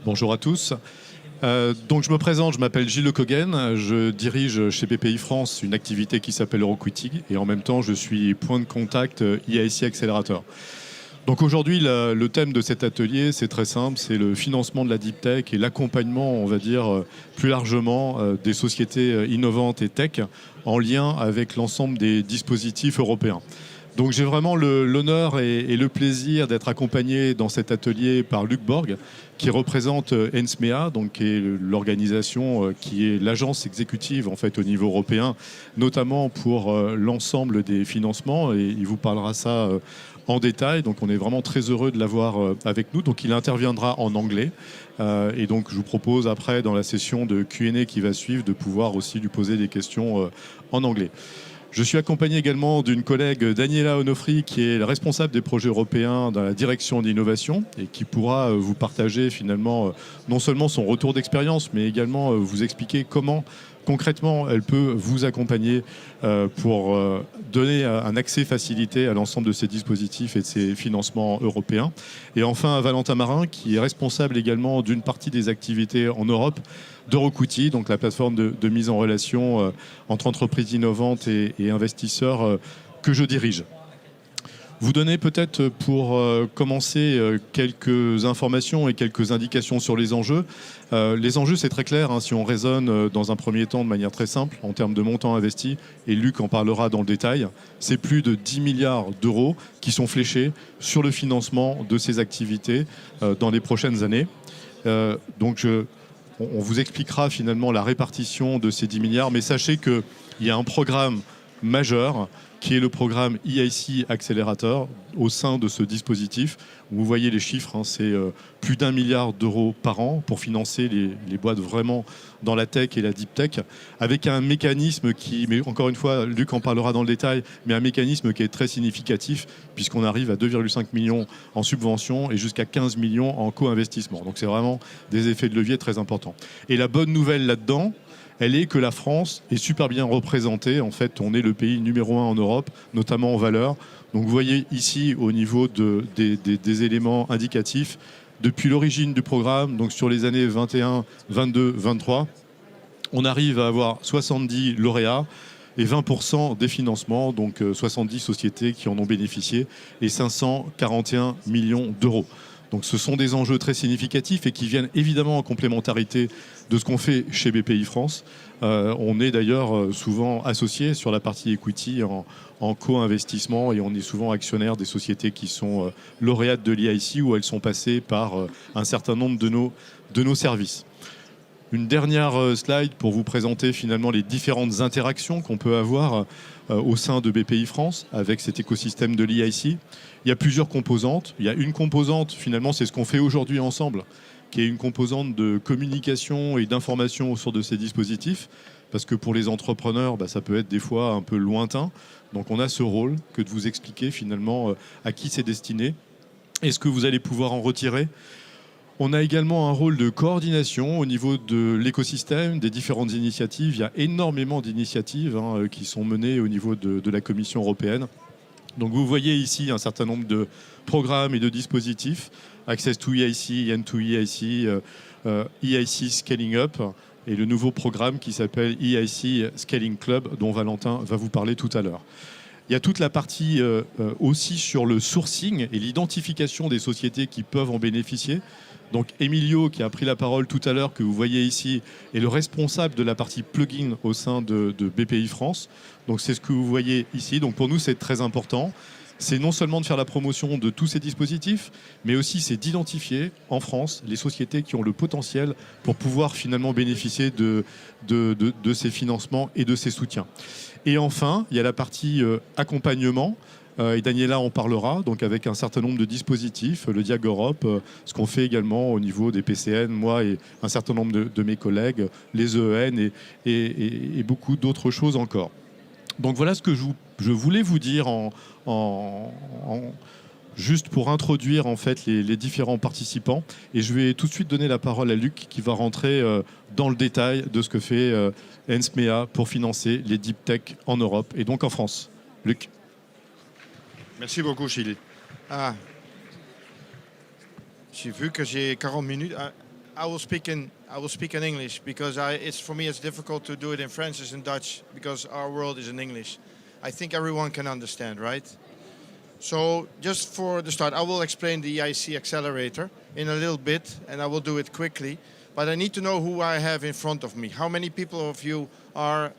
Bonjour à tous. Donc je me présente, je m'appelle Gilles Lecogen, je dirige chez BPI France une activité qui s'appelle Euroquity et en même temps je suis point de contact EIC Accelerator. Donc aujourd'hui le thème de cet atelier c'est très simple, c'est le financement de la deep tech et l'accompagnement, on va dire plus largement, des sociétés innovantes et tech en lien avec l'ensemble des dispositifs européens. Donc j'ai vraiment l'honneur et le plaisir d'être accompagné dans cet atelier par Luc Borg, qui représente ENSMEA, donc qui est l'organisation qui est l'agence exécutive en fait au niveau européen, notamment pour l'ensemble des financements. Et il vous parlera ça en détail. Donc on est vraiment très heureux de l'avoir avec nous. Donc il interviendra en anglais. Et donc je vous propose après dans la session de Q&A qui va suivre de pouvoir aussi lui poser des questions en anglais. Je suis accompagné également d'une collègue, Daniela Onofri, qui est la responsable des projets européens dans la direction d'innovation et qui pourra vous partager finalement non seulement son retour d'expérience, mais également vous expliquer comment concrètement elle peut vous accompagner pour donner un accès facilité à l'ensemble de ces dispositifs et de ces financements européens. Et enfin, Valentin Marin, qui est responsable également d'une partie des activités en Europe d'Euroquity, donc la plateforme de mise en relation entre entreprises innovantes et investisseurs que je dirige. Vous donner peut-être pour commencer quelques informations et quelques indications sur les enjeux. Les enjeux, c'est très clair, hein, si on raisonne dans un premier temps de manière très simple en termes de montant investi, et Luc en parlera dans le détail, c'est plus de 10 milliards d'euros qui sont fléchés sur le financement de ces activités dans les prochaines années. On vous expliquera finalement la répartition de ces 10 milliards, mais sachez qu'il y a un programme majeur qui est le programme EIC Accelerator au sein de ce dispositif. Vous voyez les chiffres, hein, c'est plus d'1 milliard d'euros par an pour financer les boîtes vraiment dans la tech et la deep tech, avec un mécanisme qui, mais encore une fois, Luc en parlera dans le détail, mais un mécanisme qui est très significatif puisqu'on arrive à 2,5 millions en subvention et jusqu'à 15 millions en co-investissement. Donc c'est vraiment des effets de levier très importants. Et la bonne nouvelle là-dedans, elle est que la France est super bien représentée. En fait, on est le pays numéro 1 en Europe, notamment en valeur. Donc vous voyez ici, au niveau des éléments indicatifs, depuis l'origine du programme, donc sur les années 21, 22, 23, on arrive à avoir 70 lauréats et 20% des financements, donc 70 sociétés qui en ont bénéficié et 541 millions d'euros. Donc ce sont des enjeux très significatifs et qui viennent évidemment en complémentarité de ce qu'on fait chez BPI France. On est d'ailleurs souvent associé sur la partie equity en co-investissement et on est souvent actionnaire des sociétés qui sont lauréates de l'EIC où elles sont passées par un certain nombre de nos services. Une dernière slide pour vous présenter finalement les différentes interactions qu'on peut avoir au sein de BPI France avec cet écosystème de l'EIC. Il y a plusieurs composantes. Il y a une composante, finalement, c'est ce qu'on fait aujourd'hui ensemble, qui est une composante de communication et d'information autour de ces dispositifs, parce que pour les entrepreneurs, ça peut être des fois un peu lointain. Donc on a ce rôle que de vous expliquer finalement à qui c'est destiné et ce que vous allez pouvoir en retirer. On a également un rôle de coordination au niveau de l'écosystème, des différentes initiatives. Il y a énormément d'initiatives qui sont menées au niveau de la Commission européenne. Donc vous voyez ici un certain nombre de programmes et de dispositifs. Access to EIC, End to EIC, EIC Scaling Up et le nouveau programme qui s'appelle EIC Scaling Club dont Valentin va vous parler tout à l'heure. Il y a toute la partie aussi sur le sourcing et l'identification des sociétés qui peuvent en bénéficier. Donc Emilio, qui a pris la parole tout à l'heure, que vous voyez ici, est le responsable de la partie plugin au sein de BPI France. Donc c'est ce que vous voyez ici. Donc pour nous, c'est très important. C'est non seulement de faire la promotion de tous ces dispositifs, mais aussi c'est d'identifier en France les sociétés qui ont le potentiel pour pouvoir finalement bénéficier de ces financements et de ces soutiens. Et enfin, il y a la partie accompagnement. Et Daniela en parlera, donc avec un certain nombre de dispositifs, le Diag Europe, ce qu'on fait également au niveau des PCN, moi et un certain nombre de mes collègues, les EEN et beaucoup d'autres choses encore. Donc voilà ce que je voulais vous dire juste pour introduire en fait les différents participants. Et je vais tout de suite donner la parole à Luc qui va rentrer dans le détail de ce que fait ENSMEA pour financer les deep tech en Europe et donc en France. Luc. Merci beaucoup, Gilles. J'ai vu que j'ai 40 minutes. I will speak in English because it's for me it's difficult to do it in French as in Dutch because our world is in English. I think everyone can understand, right? So just for the start, I will explain the EIC accelerator in a little bit, and I will do it quickly. But I need to know who I have in front of me. How many people of you are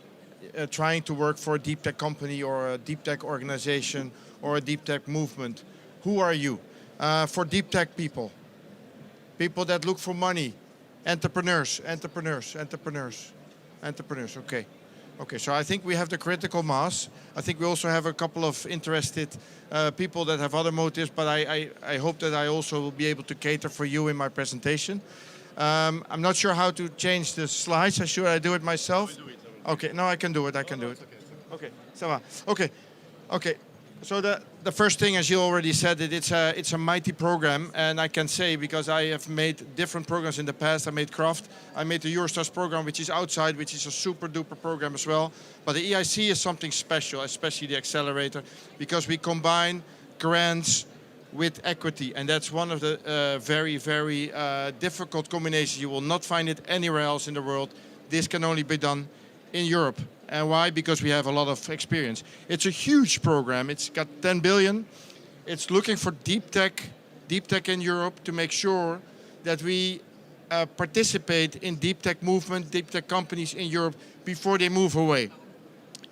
trying to work for a deep tech company or a deep tech organization or a deep tech movement? Who are you? For deep tech people that look for money, entrepreneurs. Okay, so I think we have the critical mass. I think we also have a couple of interested people that have other motives, but I hope that I also will be able to cater for you in my presentation. I'm not sure how to change the slides. Should I do it myself? Okay, no, I can do it. Okay, ça va. Okay. So the first thing, as you already said, it's a mighty program, and I can say because I have made different programs in the past. I made Craft, I made the Eurostars program, which is outside, which is a super duper program as well. But the EIC is something special, especially the accelerator, because we combine grants with equity, and that's one of the very difficult combinations. You will not find it anywhere else in the world. This can only be done in Europe. And why? Because we have a lot of experience. It's a huge program. It's got 10 billion. It's looking for deep tech in Europe to make sure that we participate in deep tech movement, deep tech companies in Europe before they move away.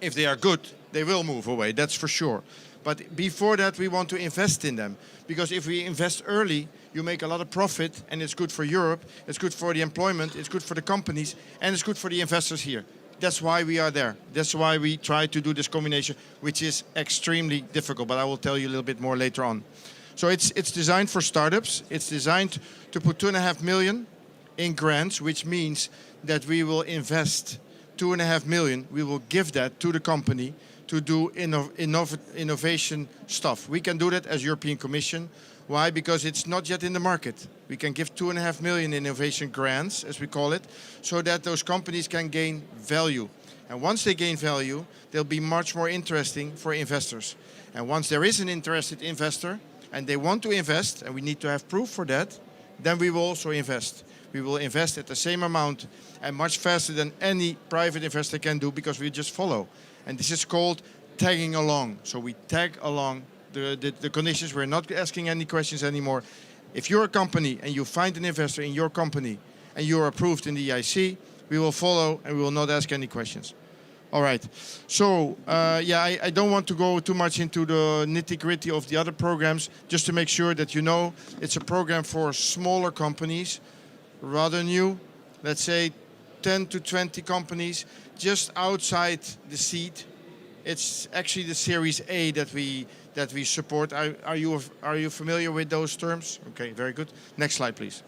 If they are good, they will move away, that's for sure. But before that, we want to invest in them. Because if we invest early, you make a lot of profit, and it's good for Europe, it's good for the employment, it's good for the companies, and it's good for the investors here. That's why we are there. That's why we try to do this combination, which is extremely difficult, but I will tell you a little bit more later on. So it's designed for startups. It's designed to put 2.5 million in grants, which means that we will invest 2.5 million. We will give that to the company to do innovation stuff. We can do that as European Commission. Why? Because it's not yet in the market. We can give 2.5 million innovation grants, as we call it, so that those companies can gain value. And once they gain value, they'll be much more interesting for investors. And once there is an interested investor, and they want to invest, and we need to have proof for that, then we will also invest. We will invest at the same amount and much faster than any private investor can do, because we just follow. And this is called tagging along. So we tag along the conditions. We're not asking any questions anymore. If you're a company and you find an investor in your company and you're approved in the EIC, we will follow and we will not ask any questions. All right. So, I don't want to go too much into the nitty-gritty of the other programs, just to make sure that you know it's a program for smaller companies, rather new, let's say 10 to 20 companies, just outside the seed. It's actually the Series A that we support. Are you familiar with those terms? Okay, very good. Next slide, please.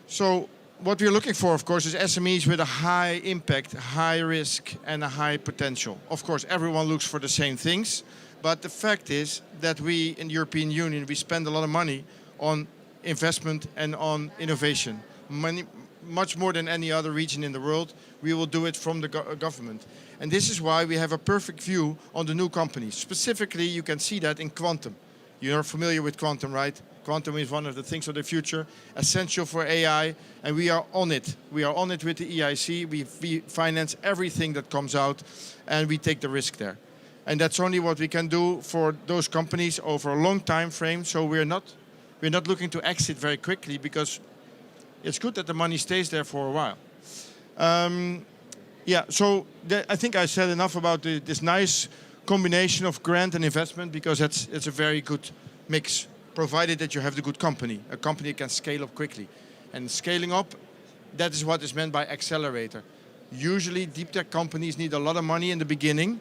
So what we're looking for, of course, is SMEs with a high impact, high risk, and a high potential. Of course, everyone looks for the same things, but the fact is that we in the European Union, we spend a lot of money on investment and on innovation. Much more than any other region in the world. We will do it from the government. And this is why we have a perfect view on the new companies. Specifically, you can see that in quantum. You're familiar with quantum, right? Quantum is one of the things of the future, essential for AI, and we are on it. We are on it with the EIC. We finance everything that comes out, and we take the risk there. And that's only what we can do for those companies over a long time frame. So we're not looking to exit very quickly, because it's good that the money stays there for a while. I think I said enough about this nice combination of grant and investment, because it's a very good mix, provided that you have the good company. A company can scale up quickly. And scaling up, that is what is meant by accelerator. Usually deep tech companies need a lot of money in the beginning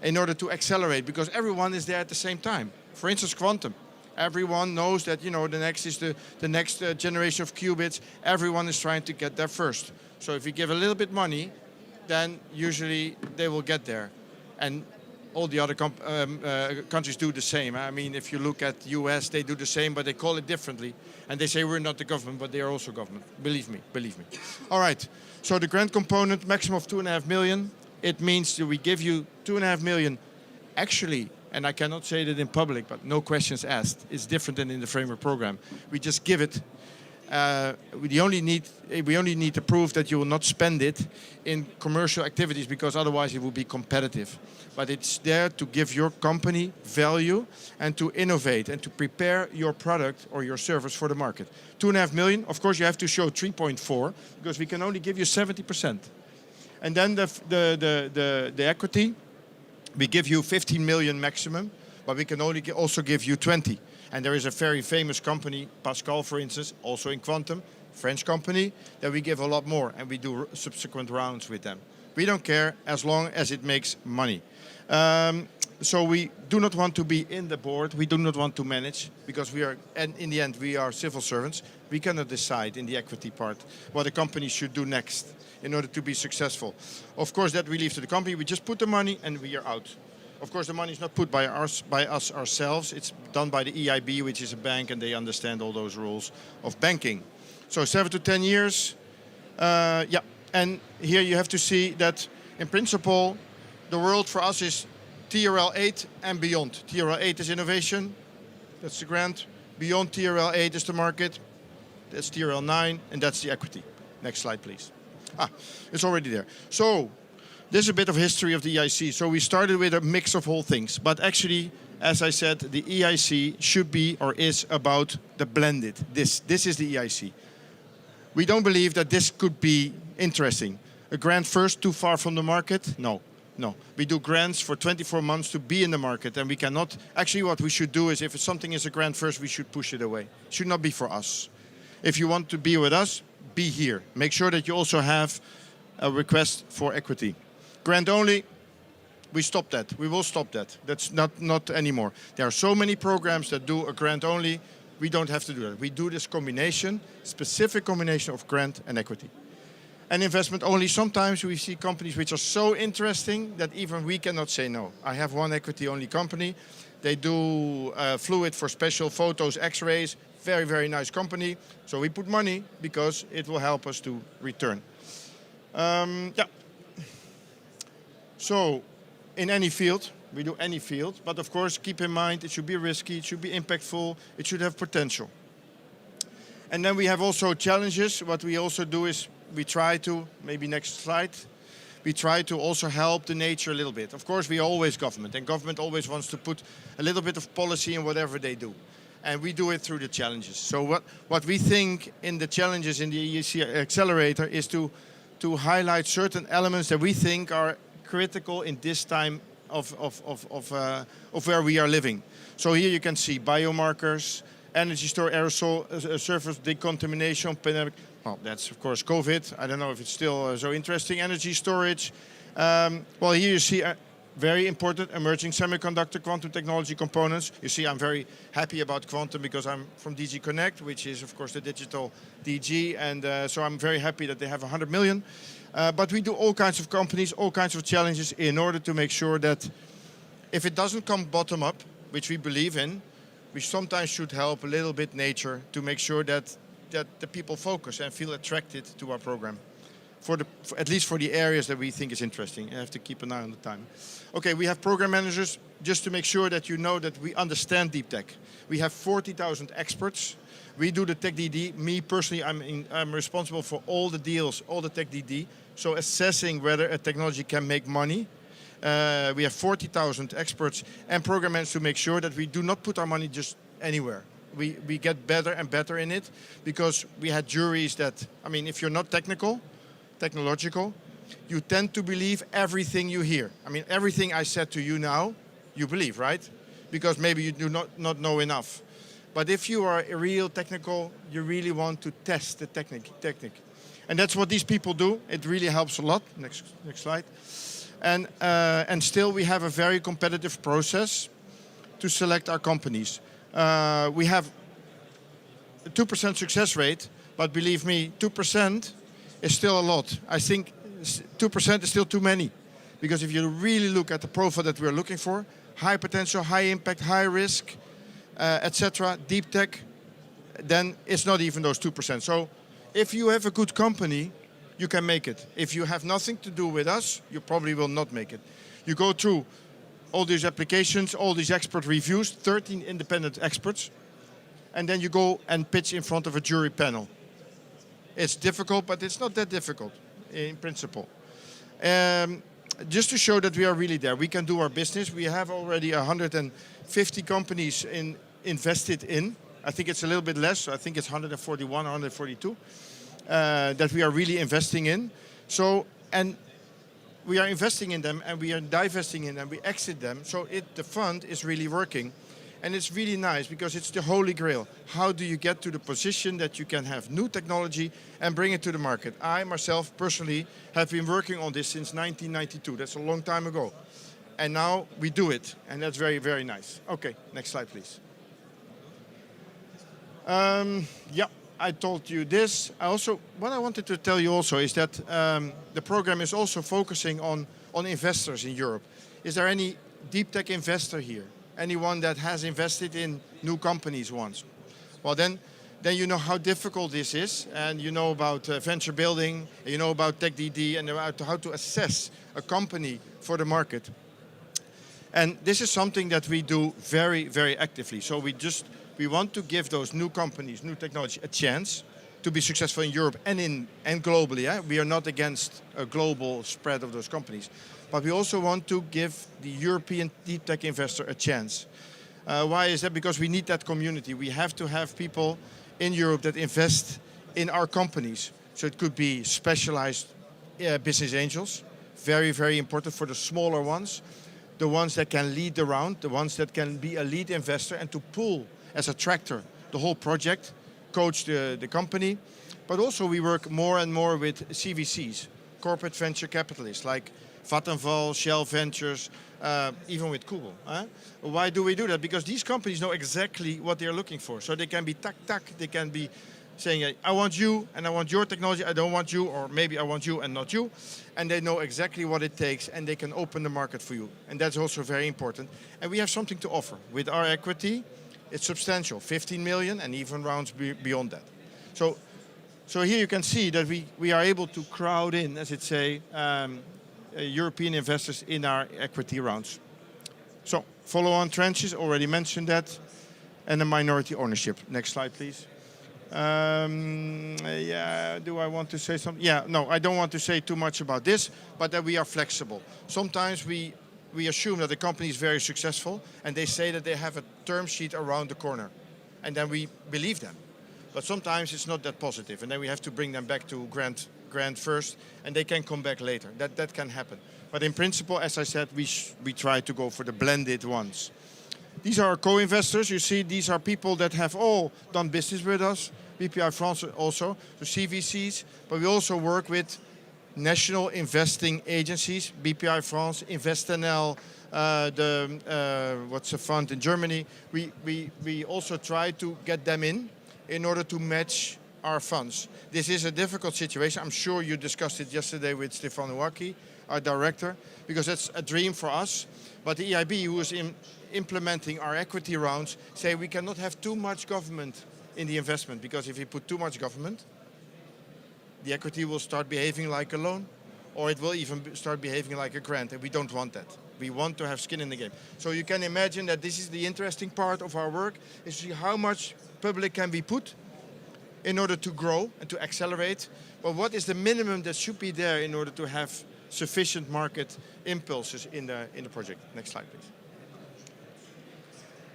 in order to accelerate, because everyone is there at the same time. For instance, quantum. Everyone knows that the next is the next generation of qubits. Everyone is trying to get there first. So if you give a little bit money, then usually they will get there. And all the other countries do the same. I mean, if you look at the US, they do the same, but they call it differently. And they say we're not the government, but they are also government. Believe me. All right. So the grant component, maximum of 2.5 million. It means that we give you 2.5 million. Actually, and I cannot say that in public, but no questions asked. It's different than in the framework program. We just give it. we only need to prove that you will not spend it in commercial activities, because otherwise it will be competitive. But it's there to give your company value and to innovate and to prepare your product or your service for the market. 2.5 million, of course you have to show 3.4 because we can only give you 70%. And then the equity, we give you 15 million maximum, but we can only also give you 20. And there is a very famous company, Pascal, for instance, also in quantum, French company, that we give a lot more, and we do subsequent rounds with them. We don't care as long as it makes money. So we do not want to be in the board. We do not want to manage, because we are, and in the end, we are civil servants. We cannot decide in the equity part what a company should do next in order to be successful. Of course, that we leave to the company. We just put the money and we are out. Of course, the money is not put by us ourselves. It's done by the EIB, which is a bank, and they understand all those rules of banking. So 7 to 10 years. Yeah, and here you have to see that in principle, the world for us is TRL 8 and beyond. TRL 8 is innovation, that's the grant. Beyond TRL 8 is the market, that's TRL 9, and that's the equity. Next slide, please. It's already there. So, there's a bit of history of the EIC. So we started with a mix of all things, but actually, as I said, the EIC should be or is about the blended. This is the EIC. We don't believe that this could be interesting. A grant first, too far from the market? No. We do grants for 24 months to be in the market, and we cannot. Actually, what we should do is, if something is a grant first, we should push it away. It should not be for us. If you want to be with us, be here. Make sure that you also have a request for equity. Grant only, we stop that. We will stop that. That's not anymore. There are so many programs that do a grant only. We don't have to do that. We do this combination, specific combination of grant and equity. And investment only, sometimes we see companies which are so interesting that even we cannot say no. I have one equity only company. They do fluid for special photos, x-rays. Very, very nice company. So we put money because it will help us to return. Yeah. So, in any field, we do any field, but of course keep in mind it should be risky, it should be impactful, it should have potential. And then we have also challenges. What we also do is we try to, maybe next slide, we try to also help the nature a little bit. Of course we are always government, and government always wants to put a little bit of policy in whatever they do. And we do it through the challenges. So what we think in the challenges in the EIC Accelerator is to highlight certain elements that we think are critical in this time of where we are living. So here you can see biomarkers, energy store, aerosol, surface decontamination, pandemic. Well, that's of course COVID. I don't know if it's still so interesting. Energy storage. Well, here you see very important emerging semiconductor quantum technology components. You see, I'm very happy about quantum because I'm from DG Connect, which is of course the digital DG, and so I'm very happy that they have 100 million. But we do all kinds of companies, all kinds of challenges in order to make sure that if it doesn't come bottom up, which we believe in, we sometimes should help a little bit nature to make sure that the people focus and feel attracted to our program. At least for the areas that we think is interesting. You have to keep an eye on the time. Okay, we have program managers, just to make sure that you know that we understand deep tech. We have 40,000 experts. We do the Tech DD. Me personally, I'm responsible for all the deals, all the Tech DD. So assessing whether a technology can make money. We have 40,000 experts and program managers to make sure that we do not put our money just anywhere. We get better and better in it, because we had juries that, I mean, if you're not technological, you tend to believe everything you hear. I mean, everything I said to you now, you believe, right? Because maybe you do not know enough. But if you are a real technical, you really want to test the technique. And that's what these people do. It really helps a lot. Next slide. And still we have a very competitive process to select our companies. We have a 2% success rate, but believe me, 2% is still a lot. I think 2% is still too many. Because if you really look at the profile that we're looking for, high potential, high impact, high risk, etc., deep tech, then it's not even those 2%. So if you have a good company, you can make it. If you have nothing to do with us, you probably will not make it. You go through all these applications, all these expert reviews, 13 independent experts. and then you go and pitch in front of a jury panel. It's difficult, but it's not that difficult in principle. Just to show that we are really there, we can do our business. We have already 150 companies invested in. I think it's a little bit less. I think it's 141, 142 that we are really investing in. So, and we are investing in them and we are divesting in them, we exit them. So the fund is really working. And it's really nice because it's the holy grail. How do you get to the position that you can have new technology and bring it to the market? I myself personally have been working on this since 1992. That's a long time ago. And now we do it. And that's very, very nice. Okay, next slide, please. Yeah, I told you this. What I wanted to tell you also is that the program is also focusing on investors in Europe. Is there any deep tech investor here? Anyone that has invested in new companies once? Well, then you know how difficult this is, and you know about venture building, and you know about TechDD, and about how to assess a company for the market. And this is something that we do very, very actively. So we want to give those new companies, new technology, a chance to be successful in Europe and globally. Yeah? We are not against a global spread of those companies. But we also want to give the European deep tech investor a chance. Why is that? Because we need that community. We have to have people in Europe that invest in our companies. So it could be specialized business angels, very, very important for the smaller ones, the ones that can lead the round, the ones that can be a lead investor and to pull as a tractor the whole project, coach the company. But also we work more and more with CVCs, corporate venture capitalists, like Vattenfall, Shell Ventures, even with Google. Why do we do that? Because these companies know exactly what they're looking for. So they can be they can be saying, I want you and I want your technology, I don't want you, or maybe I want you and not you. And they know exactly what it takes and they can open the market for you. And that's also very important. And we have something to offer. With our equity, it's substantial, 15 million and even rounds beyond that. So here you can see that we are able to crowd in, as it say, European investors in our equity rounds. So follow-on tranches, already mentioned that, and a minority ownership. Next slide, please. Yeah, do I want to say something? Yeah, no, I don't want to say too much about this, but that we are flexible. Sometimes we assume that the company is very successful, and they say that they have a term sheet around the corner, and then we believe them. But sometimes it's not that positive, and then we have to bring them back to grant first, and they can come back later. That can happen. But in principle, as I said, we try to go for the blended ones. These are our co-investors. You see, these are people that have all done business with us. BPI France also, so CVCs. But we also work with national investing agencies, BPI France, InvestNL, what's the fund in Germany. We also try to get them in order to match our funds. This is a difficult situation. I'm sure you discussed it yesterday with Stefan Ouaki, our director, because that's a dream for us. But the EIB, who is implementing our equity rounds, say we cannot have too much government in the investment, because if you put too much government, the equity will start behaving like a loan, or it will even start behaving like a grant, and we don't want that. We want to have skin in the game. So you can imagine that this is the interesting part of our work, is to see how much public can be put in order to grow and to accelerate. But what is the minimum that should be there in order to have sufficient market impulses in the project? Next slide, please.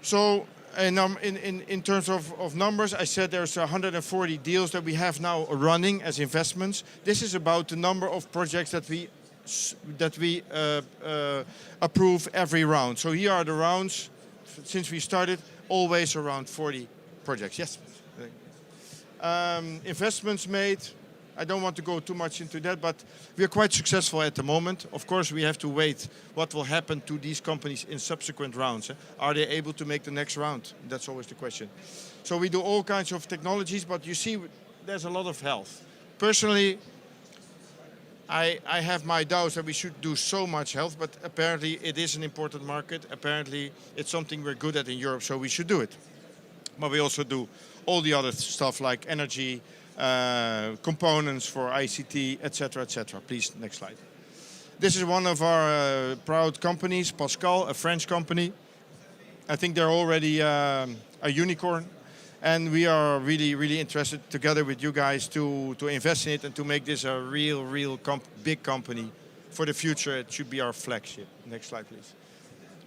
So in terms of numbers, I said there's 140 deals that we have now running as investments. This is about the number of projects that we approve every round. So here are the rounds since we started, always around 40 projects. Yes. Investments made, I don't want to go too much into that, but we are quite successful at the moment. Of course, we have to wait what will happen to these companies in subsequent rounds. Are they able to make the next round? That's always the question. So we do all kinds of technologies, but you see there's a lot of health. Personally, I have my doubts that we should do so much health, but apparently it is an important market. Apparently it's something we're good at in Europe, so we should do it. But we also do all the other stuff like energy, components for ICT, etc., etc. Please, next slide. This is one of our proud companies, Pascal, a French company. I think they're already a unicorn. And we are really, really interested together with you guys to invest in it and to make this a real big company. For the future, it should be our flagship. Next slide, please.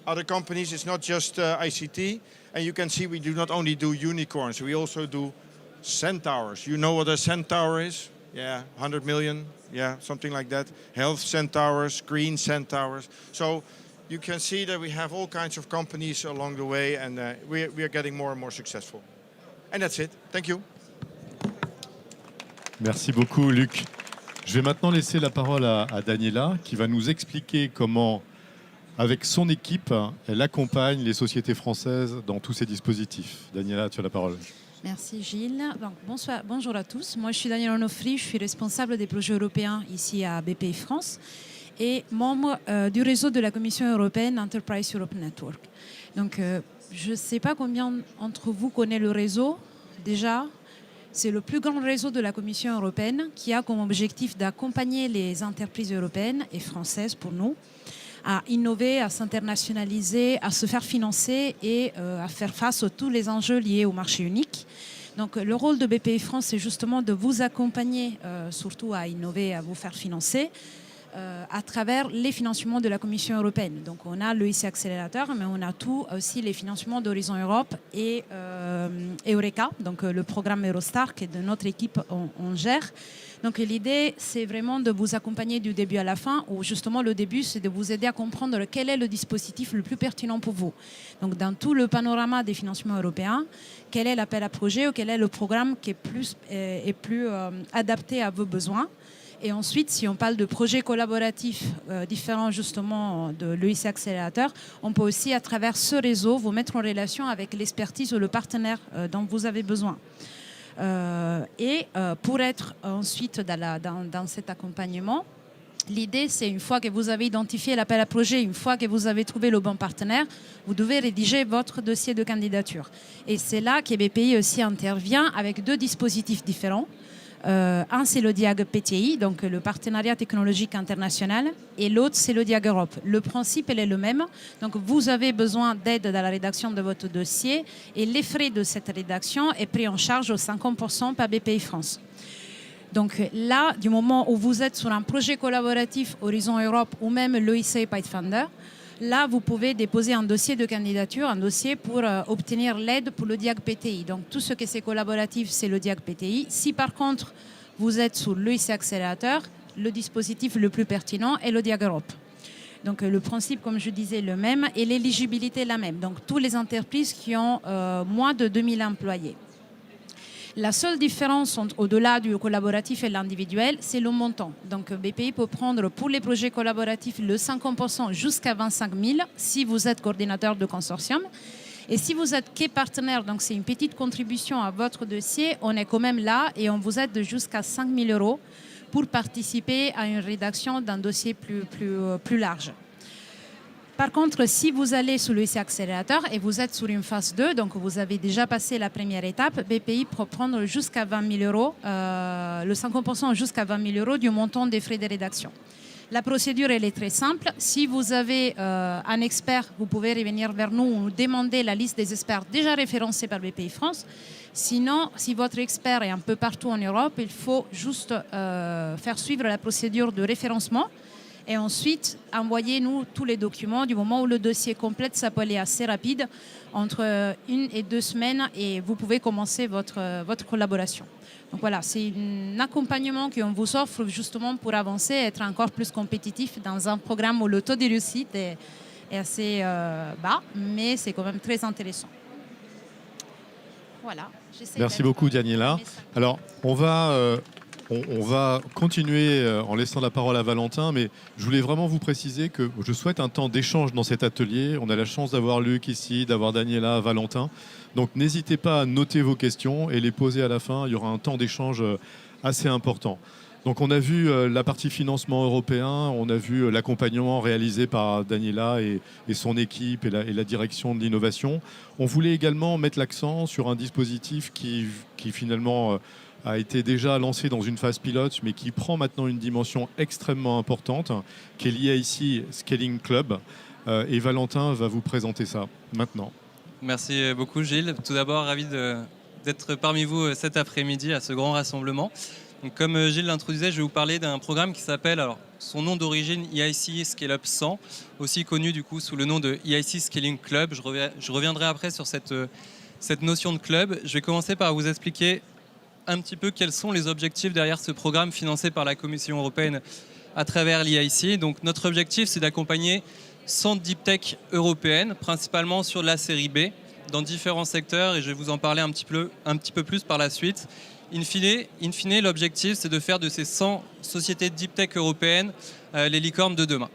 Other companies, it's not just ICT. And you can see we do not only do unicorns, we also do centaurs. You know what a centaur is? Yeah, 100 million, yeah, something like that. Health centaurs, green centaurs. So you can see that we have all kinds of companies along the way, and we are getting more and more successful. And that's it. Thank you. Merci beaucoup, Luc. Je vais maintenant laisser la parole à Daniela, qui va nous expliquer comment, avec son équipe, elle accompagne les sociétés françaises dans tous ces dispositifs. Daniela, tu as la parole. Merci Gilles. Donc, bonjour à tous. Moi, je suis Daniela Onofri, je suis responsable des projets européens ici à BPI France et membre du réseau de la Commission européenne Enterprise Europe Network. Donc, je ne sais pas combien d'entre vous connaissent le réseau. Déjà, c'est le plus grand réseau de la Commission européenne qui a comme objectif d'accompagner les entreprises européennes et françaises pour nous à innover, à s'internationaliser, à se faire financer et à faire face à tous les enjeux liés au marché unique. Donc le rôle de BPI France, c'est justement de vous accompagner, surtout à innover, à vous faire financer, à travers les financements de la Commission européenne. Donc on a le IC Accélérateur, mais on a tout aussi les financements d'Horizon Europe et Eureka, donc le programme Eurostar que de notre équipe on gère. Donc l'idée, c'est vraiment de vous accompagner du début à la fin, où justement le début, c'est de vous aider à comprendre quel est le dispositif le plus pertinent pour vous. Donc dans tout le panorama des financements européens, quel est l'appel à projet ou quel est le programme qui est plus adapté à vos besoins. Et ensuite, si on parle de projets collaboratifs différents justement de l'EIC Accélérateur, on peut aussi, à travers ce réseau, vous mettre en relation avec l'expertise ou le partenaire dont vous avez besoin. Pour être ensuite dans cet accompagnement, l'idée, c'est une fois que vous avez identifié l'appel à projet, une fois que vous avez trouvé le bon partenaire, vous devez rédiger votre dossier de candidature. Et c'est là que BPI aussi intervient avec deux dispositifs différents. Un, c'est le DIAG PTI, donc le partenariat technologique international, et l'autre, c'est le DIAG Europe. Le principe, il est le même. Donc, vous avez besoin d'aide dans la rédaction de votre dossier et les frais de cette rédaction est pris en charge au 50% par BPI France. Donc là, du moment où vous êtes sur un projet collaboratif Horizon Europe ou même l'EIC Pathfinder, là, vous pouvez déposer un dossier de candidature, un dossier pour obtenir l'aide pour le DIAG PTI. Donc, tout ce qui est collaboratif, c'est le DIAG PTI. Si par contre, vous êtes sur l'EIC Accélérateur, le dispositif le plus pertinent est le DIAG Europe. Donc, le principe, comme je disais, le même et l'éligibilité la même. Donc, toutes les entreprises qui ont moins de 2000 employés. La seule différence au-delà du collaboratif et l'individuel, c'est le montant. Donc BPI peut prendre pour les projets collaboratifs le 50% jusqu'à 25 000 si vous êtes coordinateur de consortium. Et si vous êtes que partenaire, donc c'est une petite contribution à votre dossier, on est quand même là et on vous aide jusqu'à 5 000 € pour participer à une rédaction d'un dossier plus large. Par contre, si vous allez sur l'EIC Accélérateur et vous êtes sur une phase 2, donc vous avez déjà passé la première étape, BPI peut prendre jusqu'à 20 000 €, le 50% jusqu'à 20 000 € du montant des frais de rédaction. La procédure, elle est très simple. Si vous avez un expert, vous pouvez revenir vers nous ou demander la liste des experts déjà référencés par BPI France. Sinon, si votre expert est un peu partout en Europe, il faut juste faire suivre la procédure de référencement. Et ensuite, envoyez-nous tous les documents. Du moment où le dossier complète, ça peut aller assez rapide, entre 1 et 2 semaines, et vous pouvez commencer votre collaboration. Donc voilà, c'est un accompagnement qu'on vous offre justement pour avancer et être encore plus compétitif dans un programme où le taux de réussite est assez bas, mais c'est quand même très intéressant. Voilà. Merci beaucoup, Daniela. Alors, on va continuer en laissant la parole à Valentin, mais je voulais vraiment vous préciser que je souhaite un temps d'échange dans cet atelier. On a la chance d'avoir Luc ici, d'avoir Daniela, Valentin. Donc n'hésitez pas à noter vos questions et les poser à la fin. Il y aura un temps d'échange assez important. Donc on a vu la partie financement européen, on a vu l'accompagnement réalisé par Daniela et son équipe et la direction de l'innovation. On voulait également mettre l'accent sur un dispositif qui finalement a été déjà lancé dans une phase pilote, mais qui prend maintenant une dimension extrêmement importante, qui est l'EIC Scaling Club. Et Valentin va vous présenter ça maintenant. Merci beaucoup Gilles. Tout d'abord, ravi d'être parmi vous cet après-midi à ce grand rassemblement. Donc, comme Gilles l'introduisait, je vais vous parler d'un programme qui s'appelle, alors son nom d'origine, EIC Scale Up 100, aussi connu du coup sous le nom de EIC Scaling Club. Je reviendrai après sur cette notion de club. Je vais commencer par vous expliquer un petit peu quels sont les objectifs derrière ce programme financé par la Commission européenne à travers l'EIC. Donc notre objectif, c'est d'accompagner 100 deep tech européennes, principalement sur la série B, dans différents secteurs, et je vais vous en parler un petit peu plus par la suite. In fine, l'objectif, c'est de faire de ces 100 sociétés deep tech européennes les licornes de demain.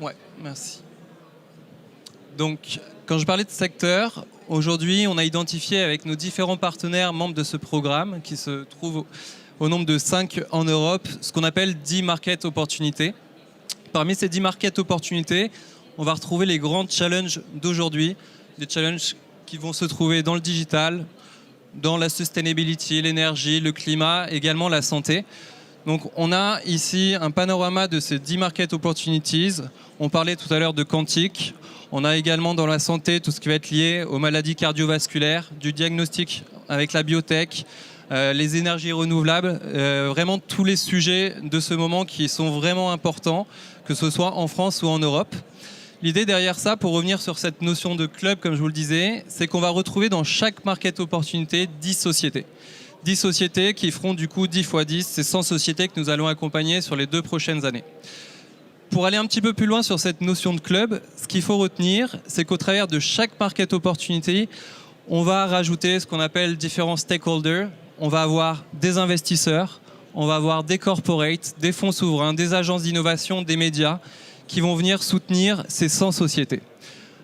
Ouais, merci. Donc, quand je parlais de secteur, aujourd'hui, on a identifié avec nos différents partenaires membres de ce programme, qui se trouvent au nombre de 5 en Europe, ce qu'on appelle 10 market opportunités. Parmi ces 10 market opportunités, on va retrouver les grands challenges d'aujourd'hui, des challenges qui vont se trouver dans le digital, dans la sustainability, l'énergie, le climat, également la santé. Donc on a ici un panorama de ces 10 market opportunities. On parlait tout à l'heure de quantique. On a également dans la santé tout ce qui va être lié aux maladies cardiovasculaires, du diagnostic avec la biotech, les énergies renouvelables, vraiment tous les sujets de ce moment qui sont vraiment importants, que ce soit en France ou en Europe. L'idée derrière ça, pour revenir sur cette notion de club, comme je vous le disais, c'est qu'on va retrouver dans chaque market opportunité 10 sociétés. 10 sociétés qui feront du coup 10 x 10, c'est 100 sociétés que nous allons accompagner sur les 2 prochaines années. Pour aller un petit peu plus loin sur cette notion de club, ce qu'il faut retenir, c'est qu'au travers de chaque market opportunity, on va rajouter ce qu'on appelle différents stakeholders. On va avoir des investisseurs, on va avoir des corporates, des fonds souverains, des agences d'innovation, des médias, qui vont venir soutenir ces 100 sociétés.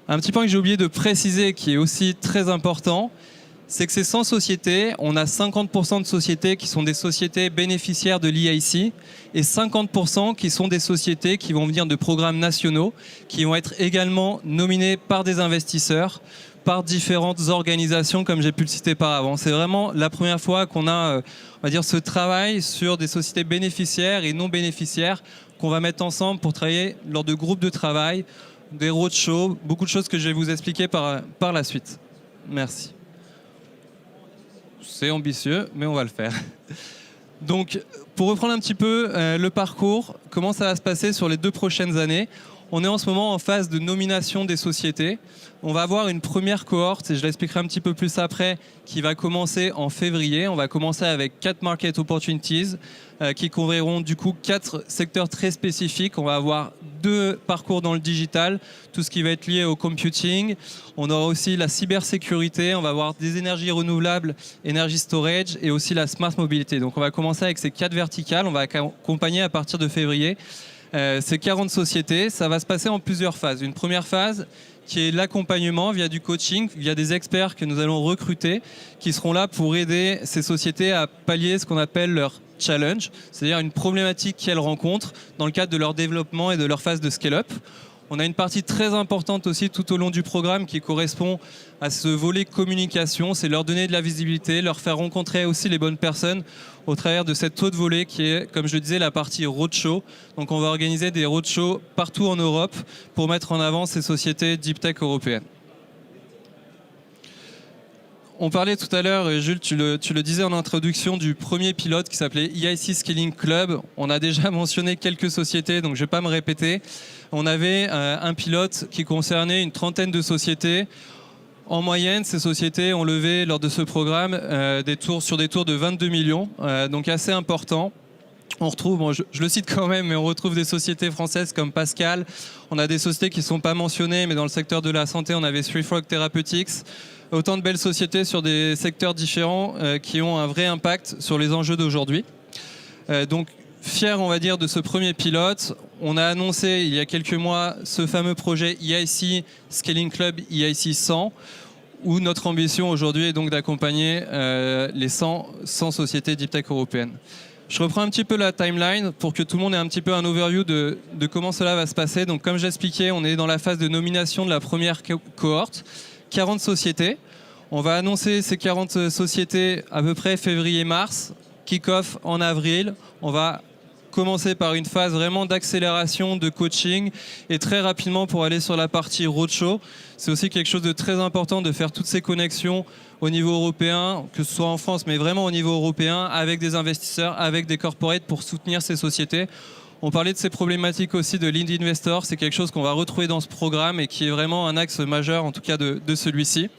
Un petit point que j'ai oublié de préciser, qui est aussi très important, c'est que ces 100 sociétés, on a 50% de sociétés qui sont des sociétés bénéficiaires de l'EIC et 50% qui sont des sociétés qui vont venir de programmes nationaux, qui vont être également nominées par des investisseurs, par différentes organisations, comme j'ai pu le citer par avant. C'est vraiment la première fois qu'on a, on va dire, ce travail sur des sociétés bénéficiaires et non bénéficiaires qu'on va mettre ensemble pour travailler lors de groupes de travail, des roadshows, beaucoup de choses que je vais vous expliquer par la suite. Merci. C'est ambitieux, mais on va le faire. Donc, pour reprendre un petit peu le parcours, comment ça va se passer sur les 2 prochaines années? On est en ce moment en phase de nomination des sociétés. On va avoir une première cohorte, et je l'expliquerai un petit peu plus après, qui va commencer en février. On va commencer avec 4 market opportunities qui couvriront du coup 4 secteurs très spécifiques. On va avoir 2 parcours dans le digital, tout ce qui va être lié au computing. On aura aussi la cybersécurité, on va avoir des énergies renouvelables, énergie storage et aussi la smart mobility. Donc on va commencer avec ces 4 verticales. On va accompagner à partir de février ces 40 sociétés. Ça va se passer en plusieurs phases. Une première phase qui est l'accompagnement via du coaching, via des experts que nous allons recruter, qui seront là pour aider ces sociétés à pallier ce qu'on appelle leur challenge, c'est-à-dire une problématique qu'elles rencontrent dans le cadre de leur développement et de leur phase de scale-up. On a une partie très importante aussi tout au long du programme qui correspond à ce volet communication, c'est leur donner de la visibilité, leur faire rencontrer aussi les bonnes personnes au travers de cette autre volet qui est, comme je le disais, la partie roadshow. Donc on va organiser des roadshows partout en Europe pour mettre en avant ces sociétés deep tech européennes. On parlait tout à l'heure, et Jules, tu le disais en introduction, du premier pilote qui s'appelait EIC Scaling Club. On a déjà mentionné quelques sociétés, donc je ne vais pas me répéter. On avait un pilote qui concernait une trentaine de sociétés. En moyenne, ces sociétés ont levé lors de ce programme sur des tours de 22 millions, donc assez important. On retrouve, bon, je le cite quand même, mais on retrouve des sociétés françaises comme Pascal. On a des sociétés qui ne sont pas mentionnées, mais dans le secteur de la santé, on avait Three Frog Therapeutics. Autant de belles sociétés sur des secteurs différents qui ont un vrai impact sur les enjeux d'aujourd'hui. Donc, fier, on va dire, de ce premier pilote. On a annoncé il y a quelques mois ce fameux projet EIC Scaling Club EIC 100, où notre ambition aujourd'hui est donc d'accompagner les 100 sociétés deep tech européennes. Je reprends un petit peu la timeline pour que tout le monde ait un petit peu un overview de comment cela va se passer. Donc, comme j'expliquais, on est dans la phase de nomination de la première cohorte. 40 sociétés. On va annoncer ces 40 sociétés à peu près février-mars, kick-off en avril. On va commencer par une phase vraiment d'accélération, de coaching, et très rapidement pour aller sur la partie roadshow. C'est aussi quelque chose de très important de faire toutes ces connexions au niveau européen, que ce soit en France, mais vraiment au niveau européen, avec des investisseurs, avec des corporates pour soutenir ces sociétés. On parlait de ces problématiques aussi de lead investor, c'est quelque chose qu'on va retrouver dans ce programme et qui est vraiment un axe majeur, en tout cas de celui-ci.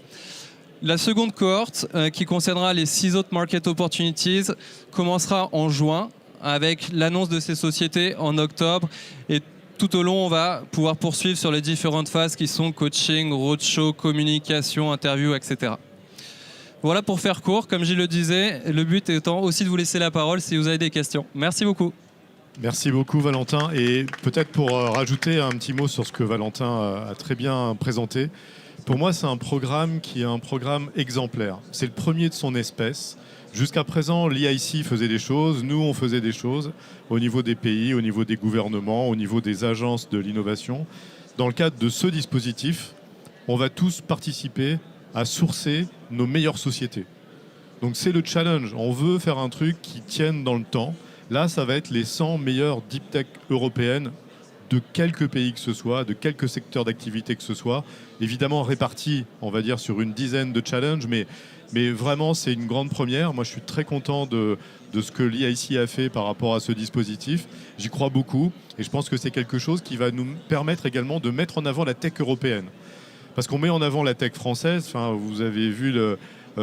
La seconde cohorte, qui concernera les 6 autres market opportunities, commencera en juin avec l'annonce de ces sociétés en octobre. Et tout au long, on va pouvoir poursuivre sur les différentes phases qui sont coaching, roadshow, communication, interview, etc. Voilà pour faire court. Comme je le disais, le but étant aussi de vous laisser la parole si vous avez des questions. Merci beaucoup. Merci beaucoup Valentin. Et peut-être pour rajouter un petit mot sur ce que Valentin a très bien présenté. Pour moi, c'est un programme qui est un programme exemplaire. C'est le premier de son espèce. Jusqu'à présent, l'EIC faisait des choses, nous on faisait des choses au niveau des pays, au niveau des gouvernements, au niveau des agences de l'innovation. Dans le cadre de ce dispositif, on va tous participer à sourcer nos meilleures sociétés. Donc c'est le challenge. On veut faire un truc qui tienne dans le temps. Là, ça va être les 100 meilleures deep tech européennes de quelques pays que ce soit, de quelques secteurs d'activité que ce soit. Évidemment répartis, on va dire, sur une dizaine de challenges, mais vraiment, c'est une grande première. Moi, je suis très content de ce que l'EIC a fait par rapport à ce dispositif. J'y crois beaucoup et je pense que c'est quelque chose qui va nous permettre également de mettre en avant la tech européenne. Parce qu'on met en avant la tech française. Enfin, vous avez vu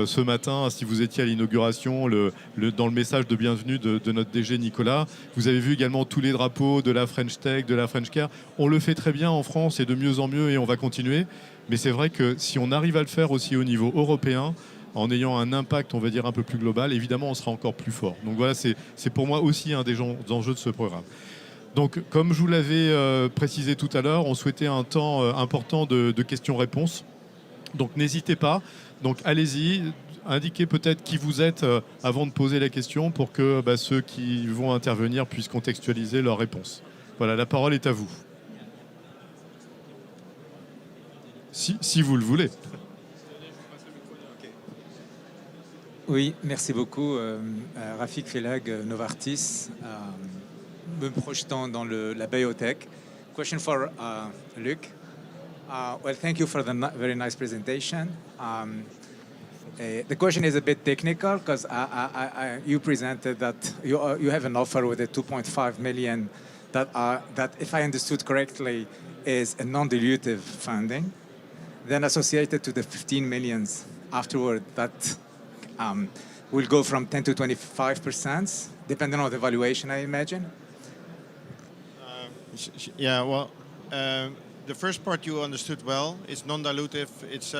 ce matin, si vous étiez à l'inauguration, dans le message de bienvenue de notre DG Nicolas, vous avez vu également tous les drapeaux de la French Tech, de la French Care. On le fait très bien en France et de mieux en mieux et on va continuer. Mais c'est vrai que si on arrive à le faire aussi au niveau européen, en ayant un impact, on va dire, un peu plus global, évidemment, on sera encore plus fort. Donc voilà, c'est pour moi aussi un des enjeux de ce programme. Donc, comme je vous l'avais précisé tout à l'heure, on souhaitait un temps important de questions-réponses. Donc n'hésitez pas. Donc allez-y, indiquez peut-être qui vous êtes avant de poser la question pour que ceux qui vont intervenir puissent contextualiser leurs réponses. Voilà, la parole est à vous. Si vous le voulez. Oui, merci beaucoup. Rafik Felag, Novartis, me projetant dans la biotech. Question for Luc. Well, thank you for the very nice presentation. The question is a bit technical because you presented that you have an offer with a 2.5 million that, if I understood correctly, is a non-dilutive funding, then associated to the 15 millions afterward that will go from 10 to 25%, depending on the valuation, I imagine. Yeah, well, the first part you understood well. It's non-dilutive. It's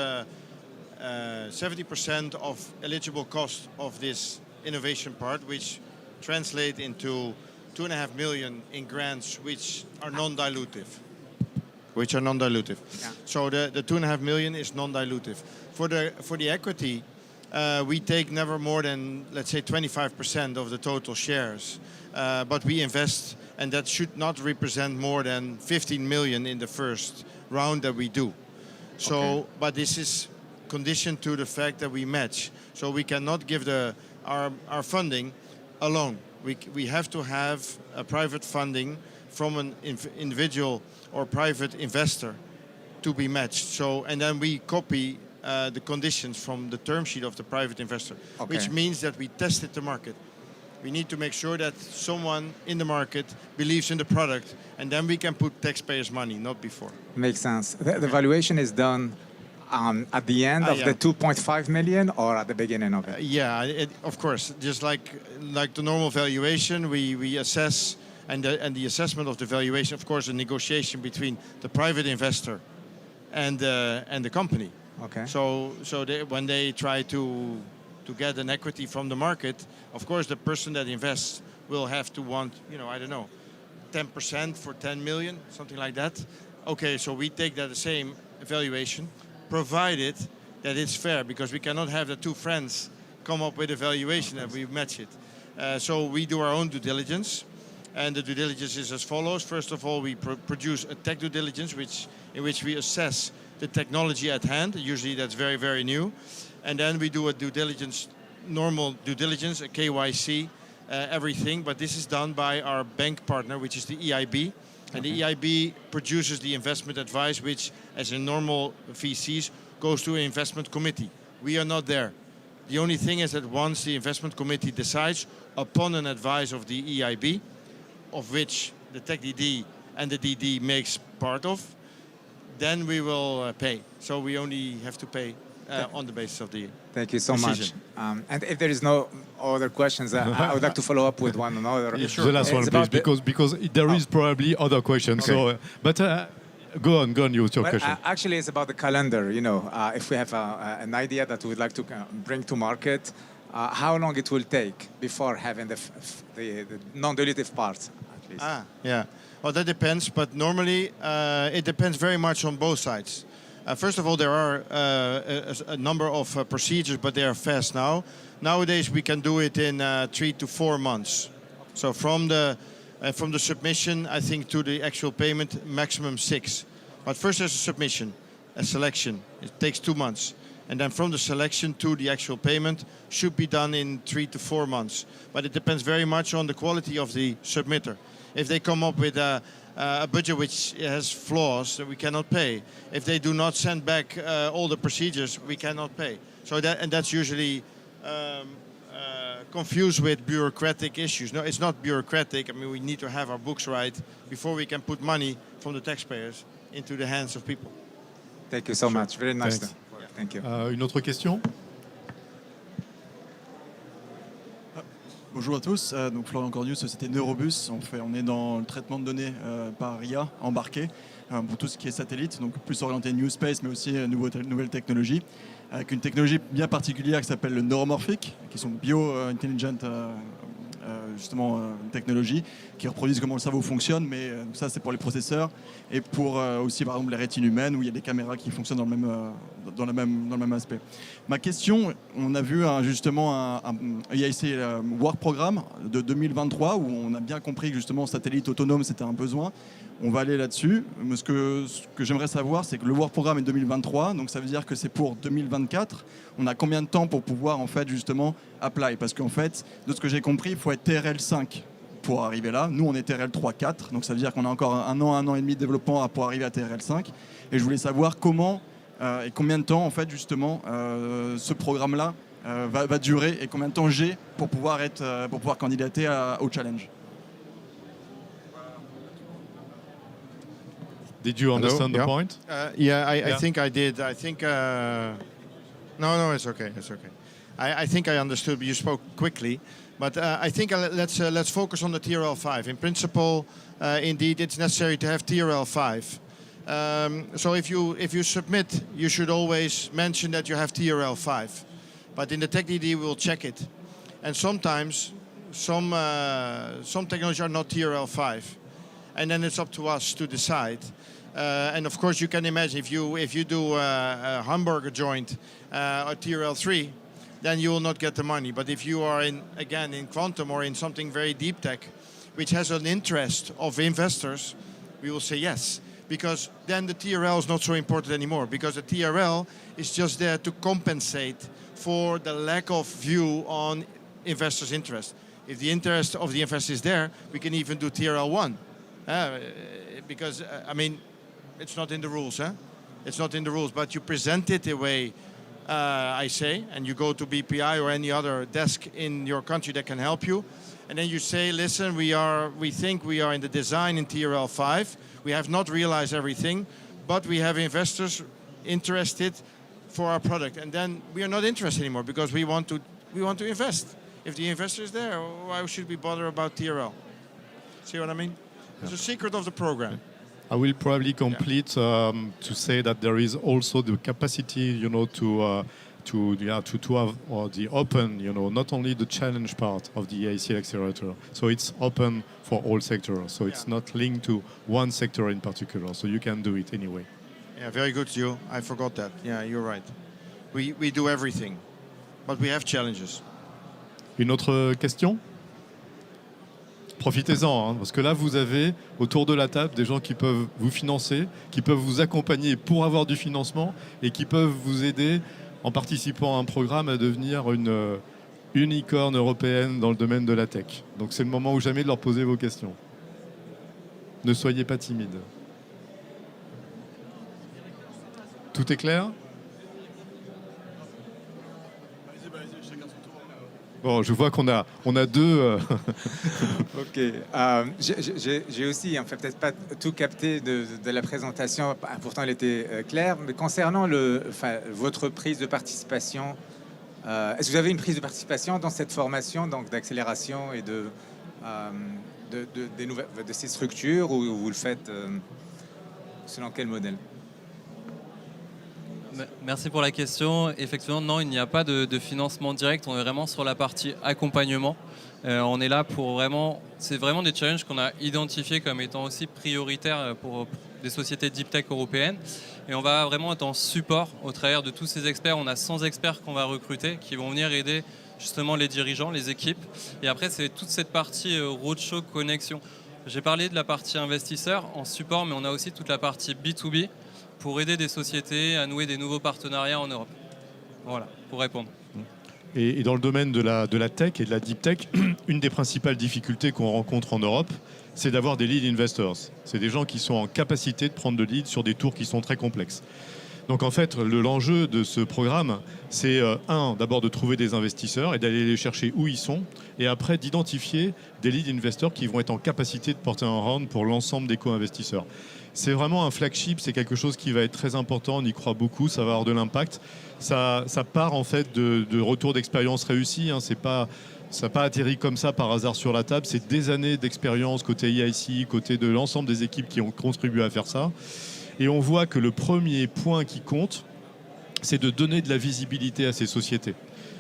70% of eligible cost of this innovation part, which translate into 2.5 million in grants, which are non-dilutive. Yeah. So the 2.5 million is non-dilutive. For the equity, we take never more than, let's say, 25% of the total shares, but we invest, and that should not represent more than 15 million in the first round that we do. So, okay. But this is conditioned to the fact that we match. So we cannot give our funding alone. We have to have a private funding from an individual or private investor to be matched. So, and then we copy the conditions from the term sheet of the private investor, okay. Which means that we tested the market. We need to make sure that someone in the market believes in the product, and then we can put taxpayers' money, not before. Makes sense. The valuation is done at the end of the 2.5 million or at the beginning of it? Yeah, of course. Just like the normal valuation, we assess, and the assessment of the valuation, of course, a negotiation between the private investor and the company. Okay. So when they try to get an equity from the market, of course, the person that invests will have to want, 10% for 10 million, something like that. Okay, so we take that the same valuation, provided that it's fair, because we cannot have the two friends come up with a valuation and we match it. So we do our own due diligence, and the due diligence is as follows. First of all, we produce a tech due diligence, in which we assess the technology at hand. Usually that's very, very new. And then we do a normal due diligence, a KYC, everything, but this is done by our bank partner, which is the EIB. And the EIB produces the investment advice, which, as in normal VCs, goes to an investment committee. We are not there. The only thing is that once the investment committee decides, upon an advice of the EIB, of which the TechDD and the DD makes part of, then we will pay. So we only have to pay on the basis of the Thank you so decision. much. And if there is no other questions, I would like to follow up with one another. Yeah, sure. The last It's one, please, about the- because there is probably other questions. Okay. So, but go on, your Well, question. actually, it's about the calendar. You know, if we have an idea that we would like to bring to market, how long it will take before having the non-dilutive part, at least. Yeah. Well, that depends, but normally it depends very much on both sides. First of all, there are a number of procedures, but they are fast now. Nowadays, we can do it in 3 to 4 months. So from the submission, I think, to the actual payment, maximum 6. But first there's a submission, a selection. It takes 2 months. And then from the selection to the actual payment should be done in 3 to 4 months. But it depends very much on the quality of the submitter. If they come up with a budget which has flaws, we cannot pay. If they do not send back all the procedures, we cannot pay. So that's usually confused with bureaucratic issues. No, it's not bureaucratic. I mean, we need to have our books right before we can put money from the taxpayers into the hands of people. Thank you so much. Very nice. Thanks. Thank you. Une autre question? Bonjour à tous, donc Florian Cordius, société Neurobus. On est dans le traitement de données par IA embarqué pour tout ce qui est satellite, donc plus orienté New Space, mais aussi nouvelles technologies, avec une technologie bien particulière qui s'appelle le neuromorphic, qui sont bio-intelligent justement technologies qui reproduisent comment le cerveau fonctionne, mais ça c'est pour les processeurs et pour aussi par exemple les rétines humaines où il y a des caméras qui fonctionnent dans le même aspect. Ma question, on a vu justement un IIC Work Programme de 2023 où on a bien compris que justement satellite autonome c'était un besoin. On va aller là-dessus. Mais ce que j'aimerais savoir, c'est que le Work Programme est 2023, donc ça veut dire que c'est pour 2024. On a combien de temps pour pouvoir en fait justement apply? Parce qu'en fait, de ce que j'ai compris, il faut être TRL 5 pour arriver là. Nous, on est TRL 3-4, donc ça veut dire qu'on a encore un an et demi de développement pour arriver à TRL 5. Et je voulais savoir comment et combien de temps en fait justement ce programme-là va durer et combien de temps j'ai pour pouvoir candidater au challenge. Did you understand the Yeah. point? I think I did. I think no, it's okay. It's okay. I think I understood. You spoke quickly, but I think let's focus on the TRL 5. In principle, indeed, it's necessary to have TRL 5. So if you submit, you should always mention that you have TRL 5. But in the TechDD, we will check it, and sometimes some technologies are not TRL 5, and then it's up to us to decide. And of course, you can imagine if you do a hamburger joint or TRL 3, then you will not get the money. But if you are in quantum or in something very deep tech, which has an interest of investors, we will say yes. Because then the TRL is not so important anymore, because the TRL is just there to compensate for the lack of view on investors' interest. If the interest of the investor is there, we can even do TRL 1. Because, I mean, it's not in the rules, huh? It's not in the rules, but you present it the way I say, and you go to BPI or any other desk in your country that can help you, and then you say, listen, we think we are in the design in TRL 5, we have not realized everything, but we have investors interested for our product, and then we are not interested anymore because we want to invest. If the investor is there, why should we bother about TRL? See what I mean? It's a secret of the program. I will probably complete to say that there is also the capacity, to have the open, not only the challenge part of the EIC accelerator. So it's open for all sectors. So it's not linked to one sector in particular. So you can do it anyway. Yeah, very good, Gio. I forgot that. Yeah, you're right. We do everything, but we have challenges. Une autre question? Profitez-en, hein, parce que là, vous avez autour de la table des gens qui peuvent vous financer, qui peuvent vous accompagner pour avoir du financement et qui peuvent vous aider en participant à un programme à devenir une licorne européenne dans le domaine de la tech. Donc c'est le moment ou jamais de leur poser vos questions. Ne soyez pas timides. Tout est clair ? Bon, je vois qu'on a deux... Ok. J'ai aussi, en fait, peut-être pas tout capté de la présentation. Pourtant, elle était claire. Mais concernant votre prise de participation, est-ce que vous avez une prise de participation dans cette formation, donc d'accélération et de ces structures, ou vous le faites selon quel modèle? Merci pour la question. Effectivement, non, il n'y a pas de financement direct. On est vraiment sur la partie accompagnement. On est là pour vraiment... C'est vraiment des challenges qu'on a identifiés comme étant aussi prioritaires pour des sociétés deep tech européennes. Et on va vraiment être en support au travers de tous ces experts. On a 100 experts qu'on va recruter qui vont venir aider justement les dirigeants, les équipes. Et après, c'est toute cette partie roadshow, connexion. J'ai parlé de la partie investisseur en support, mais on a aussi toute la partie B2B pour aider des sociétés à nouer des nouveaux partenariats en Europe. Voilà, pour répondre. Et dans le domaine de la tech et de la deep tech, une des principales difficultés qu'on rencontre en Europe, c'est d'avoir des lead investors. C'est des gens qui sont en capacité de prendre de lead sur des tours qui sont très complexes. Donc en fait, l'enjeu de ce programme, c'est d'abord de trouver des investisseurs et d'aller les chercher où ils sont, et après d'identifier des lead investors qui vont être en capacité de porter un round pour l'ensemble des co-investisseurs. C'est vraiment un flagship, c'est quelque chose qui va être très important, on y croit beaucoup, ça va avoir de l'impact. Ça part en fait de retours d'expérience réussis, hein, ça n'a pas atterri comme ça par hasard sur la table, c'est des années d'expérience côté EIC, côté de l'ensemble des équipes qui ont contribué à faire ça. Et on voit que le premier point qui compte, c'est de donner de la visibilité à ces sociétés.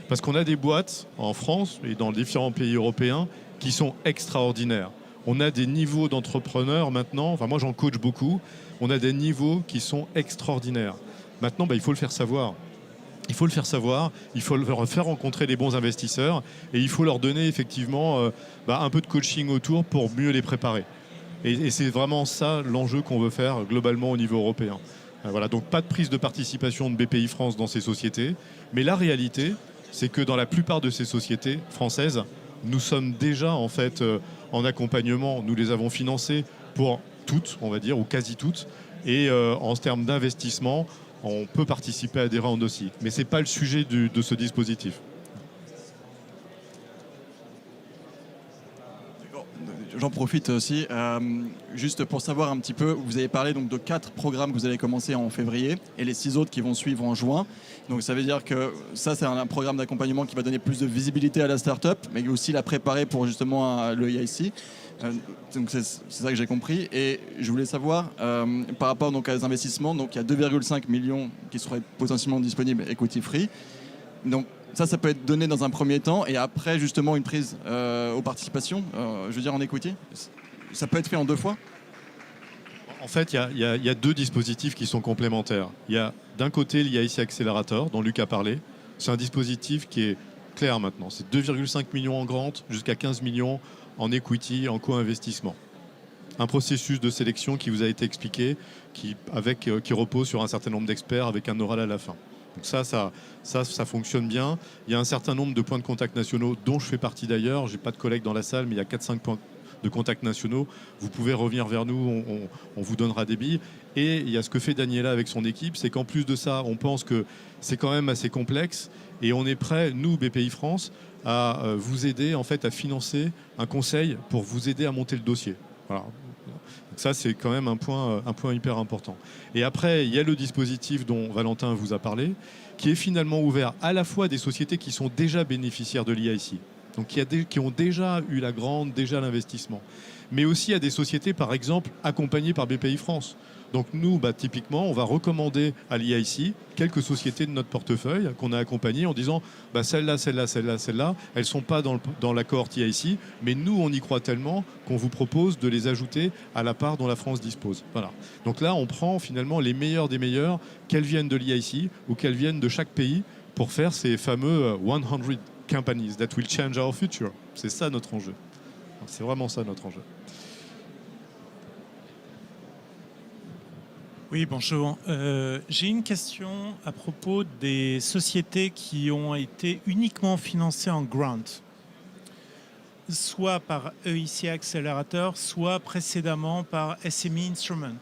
Parce qu'on a des boîtes en France et dans différents pays européens qui sont extraordinaires. On a des niveaux d'entrepreneurs maintenant, enfin moi j'en coach beaucoup, on a des niveaux qui sont extraordinaires. Maintenant, il faut le faire savoir. Il faut le faire savoir, il faut leur faire rencontrer les bons investisseurs et il faut leur donner effectivement un peu de coaching autour pour mieux les préparer. Et c'est vraiment ça l'enjeu qu'on veut faire globalement au niveau européen. Voilà, donc pas de prise de participation de BPI France dans ces sociétés, mais la réalité, c'est que dans la plupart de ces sociétés françaises, nous sommes déjà en fait en accompagnement, nous les avons financées pour toutes, on va dire, ou quasi toutes, et en termes d'investissement, on peut participer à des rounds aussi. Mais ce n'est pas le sujet de ce dispositif. J'en profite aussi, juste pour savoir un petit peu, vous avez parlé donc de 4 programmes que vous allez commencer en février et les 6 autres qui vont suivre en juin. Donc ça veut dire que ça, c'est un programme d'accompagnement qui va donner plus de visibilité à la start-up, mais aussi la préparer pour justement le EIC. Donc c'est ça que j'ai compris. Et je voulais savoir, par rapport donc, à les investissements, donc il y a 2,5 millions qui seraient potentiellement disponibles equity free. Donc ça peut être donné dans un premier temps et après justement une prise aux participations, je veux dire en equity. Ça peut être fait en 2 fois. En fait, il y a 2 dispositifs qui sont complémentaires. Il y a d'un côté l'EIC Accelerator, dont Luc a parlé. C'est un dispositif qui est clair maintenant. C'est 2,5 millions en grant jusqu'à 15 millions en equity, en co-investissement. Un processus de sélection qui vous a été expliqué, qui repose sur un certain nombre d'experts avec un oral à la fin. Donc ça fonctionne bien. Il y a un certain nombre de points de contact nationaux dont je fais partie d'ailleurs. Je n'ai pas de collègues dans la salle, mais il y a 4-5 points de contact nationaux. Vous pouvez revenir vers nous, on vous donnera des billes. Et il y a ce que fait Daniela avec son équipe, c'est qu'en plus de ça, on pense que c'est quand même assez complexe et on est prêt, nous, BPI France, à vous aider en fait à financer un conseil pour vous aider à monter le dossier. Voilà. Donc ça, c'est quand même un point hyper important. Et après, il y a le dispositif dont Valentin vous a parlé, qui est finalement ouvert à la fois à des sociétés qui sont déjà bénéficiaires de l'EIC, donc qui ont déjà eu la grande, déjà l'investissement, mais aussi à des sociétés, par exemple, accompagnées par BPI France. Donc nous, typiquement, on va recommander à l'EIC quelques sociétés de notre portefeuille qu'on a accompagnées en disant celle-là, elles ne sont pas dans la cohorte EIC, mais nous, on y croit tellement qu'on vous propose de les ajouter à la part dont la France dispose. Voilà. Donc là, on prend finalement les meilleurs des meilleurs, qu'elles viennent de l'EIC ou qu'elles viennent de chaque pays, pour faire ces fameux 100 companies that will change our future. C'est ça notre enjeu. C'est vraiment ça notre enjeu. Oui, bonjour. J'ai une question à propos des sociétés qui ont été uniquement financées en grant, soit par EIC Accelerator, soit précédemment par SME Instrument.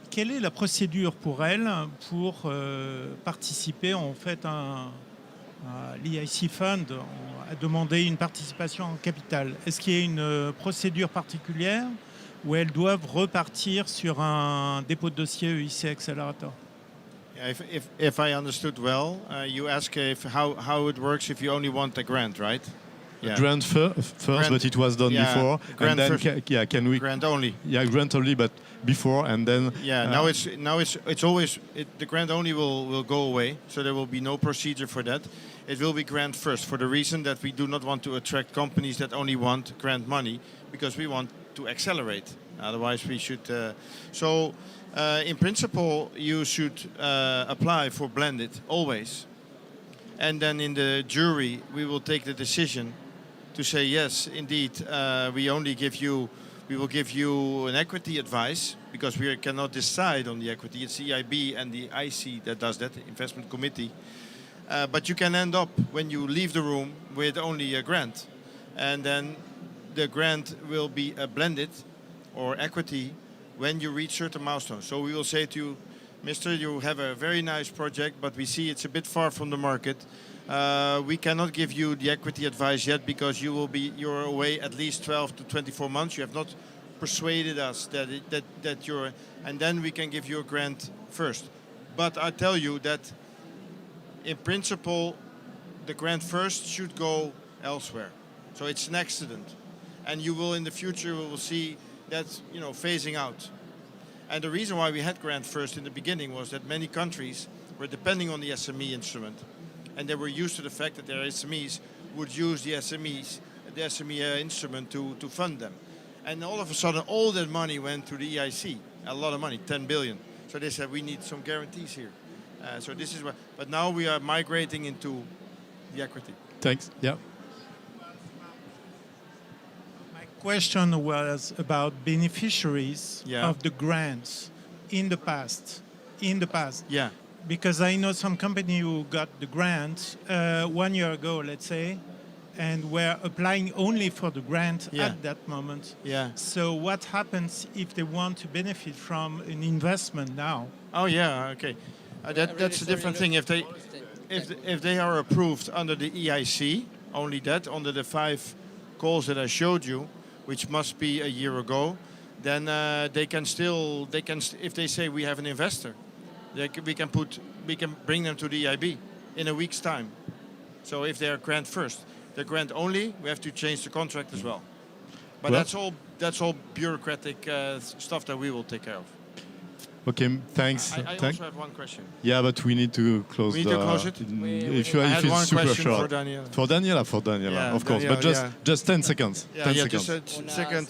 Quelle est la procédure pour elles pour participer en fait à l'EIC Fund, à demander une participation en capital? Est-ce qu'il y a une procédure particulière où elles doivent repartir sur un dépôt de dossier EIC Accelerator? Yeah, if I understood well, you ask how it works if you only want a grant, right? Yeah. Grant first, Grant- but it was done yeah, before. grant And then, first. can we? Grant only. Yeah, grant only, but before and then. Yeah, now it's always the grant only will go away, so there will be no procedure for that. It will be grant first for the reason that we do not want to attract companies that only want grant money, because we want to accelerate. Otherwise, we should. In principle, you should apply for blended always, and then in the jury we will take the decision to say yes, indeed, we will give you an equity advice, because we cannot decide on the equity. It's the EIB and the IC that does that, investment committee. But you can end up, when you leave the room, with only a grant, and then the grant will be a blended or equity when you reach certain milestones. So we will say to you, Mister, you have a very nice project, but we see it's a bit far from the market. We cannot give you the equity advice yet, because you're away at least 12 to 24 months. You have not persuaded us that you're, and then we can give you a grant first. But I tell you that in principle, the grant first should go elsewhere. So it's an accident, and you will in the future we will see that phasing out. And the reason why we had grant first in the beginning was that many countries were depending on the SME instrument, and they were used to the fact that their SMEs would use the SME instrument to fund them. And all of a sudden, all that money went to the EIC, a lot of money, 10 billion. So they said, we need some guarantees here. So this is what, but now we are migrating into the equity. Thanks. Yeah. My question was about beneficiaries Yeah. of the grants in the past. Yeah. Because I know some company who got the grant 1 year ago, let's say, and were applying only for the grant Yeah. at that moment. Yeah. So what happens if they want to benefit from an investment now? Oh yeah. Okay. That's a different thing. If they are approved under the EIC, only that under the 5 calls that I showed you, which must be a year ago, then they can if they say we have an investor, we can bring them to the EIB in a week's time. So if they are grant first, they're grant only, we have to change the contract as well. But Well- that's all bureaucratic stuff that we will take care of. Okay. Thanks. I also have one question. Yeah, but we need to close. We need to close it? If I had it's one super question short. for Daniela. For Daniela, Yeah, of course. Daniela, But yeah. just 10 seconds. Yeah, 10 yeah, seconds. just a second.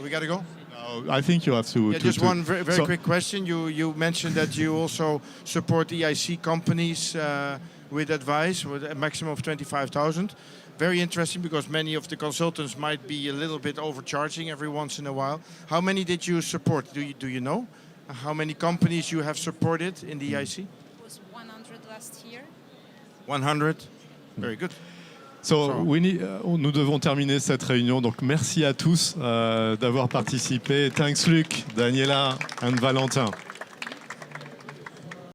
We got to go? No, I think you have to. Yeah, just one very so- quick question. You mentioned that you also support EIC companies with advice with a maximum of 25,000. Very interesting, because many of the consultants might be a little bit overcharging every once in a while. How many did you support? Do you know how many companies you have supported in the EIC? It was 100 last year. 100. Very good. So nous devons terminer cette réunion. Donc merci à tous d'avoir participé. Thanks Luc, Daniela and Valentin.